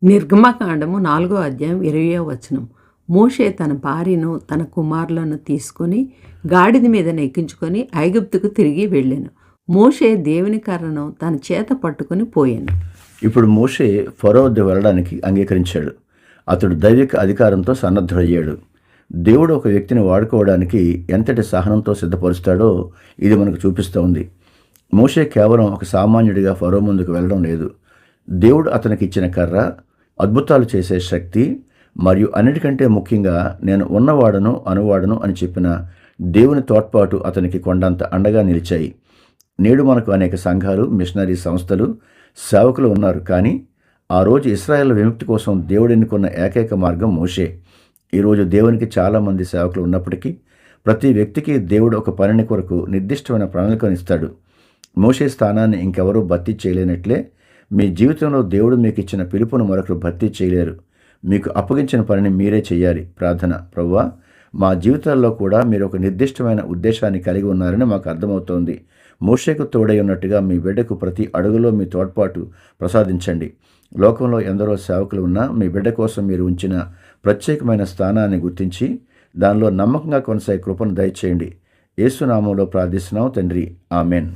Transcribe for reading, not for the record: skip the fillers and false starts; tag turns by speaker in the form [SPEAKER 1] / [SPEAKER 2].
[SPEAKER 1] నిర్గమకాండము 4వ అధ్యాయం 20వ వచనం. మోషే తన భార్యను తన కుమారులను తీసుకొని గాడిద మీద ఎక్కించుకొని ఐగుప్తుకు తిరిగి వెళ్ళాను. మోషే దేవుని కర్రను తన చేత పట్టుకొని పోయాను.
[SPEAKER 2] ఇప్పుడు మోషే ఫరో వద్ద వెళ్ళడానికి అంగీకరించాడు. అతడు దైవిక అధికారంతో సన్నద్ధుడయ్యాడు. దేవుడు ఒక వ్యక్తిని వాడుకోవడానికి ఎంతటి సహనంతో సిద్ధపరుస్తాడో ఇది మనకు చూపిస్తూ ఉంది. మోషే కేవలం ఒక సామాన్యుడిగా ఫరో ముందుకు వెళ్ళడం లేదు. దేవుడు అతనికి ఇచ్చిన కర్ర, అద్భుతాలు చేసే శక్తి మరియు అన్నిటికంటే ముఖ్యంగా నేను ఉన్నవాడను అనువాడను అని చెప్పిన దేవుని తోడ్పాటు అతనికి కొండంత అండగా నిలిచాయి. నేడు మనకు అనేక సంఘాలు, మిషనరీ సంస్థలు, సేవకులు ఉన్నారు. కానీ ఆ రోజు ఇశ్రాయేల్ విముక్తి కోసం దేవుడు ఎన్నుకున్న ఏకైక మార్గం మోషే. ఈరోజు దేవునికి చాలామంది సేవకులు ఉన్నప్పటికీ ప్రతి వ్యక్తికి దేవుడు ఒక పనిని కొరకు నిర్దిష్టమైన ప్రణాళికను ఇస్తాడు. మోషే స్థానాన్ని ఇంకెవరూ భర్తీ చేయలేనట్లే మీ జీవితంలో దేవుడు మీకు ఇచ్చిన పిలుపును మరొకరు భర్తీ చేయలేరు. మీకు అప్పగించిన పనిని మీరే చేయాలి. ప్రార్థన: ప్రభువా, మా జీవితాల్లో కూడా మీరు ఒక నిర్దిష్టమైన ఉద్దేశాన్ని కలిగి ఉన్నారని మాకు అర్థమవుతోంది. మోషేకు తోడై ఉన్నట్టుగా మీ బిడ్డకు ప్రతి అడుగులో మీ తోడ్పాటు ప్రసాదించండి. లోకంలో ఎందరో సేవకులు ఉన్నా మీ బిడ్డ కోసం మీరు ఉంచిన ప్రత్యేకమైన స్థానాన్ని గుర్తించి దానిలో నమ్మకంగా కొనసాగే కృపను దయచేయండి. యేసు నామములో ప్రార్థిస్తున్నాం తండ్రి, ఆమెన్.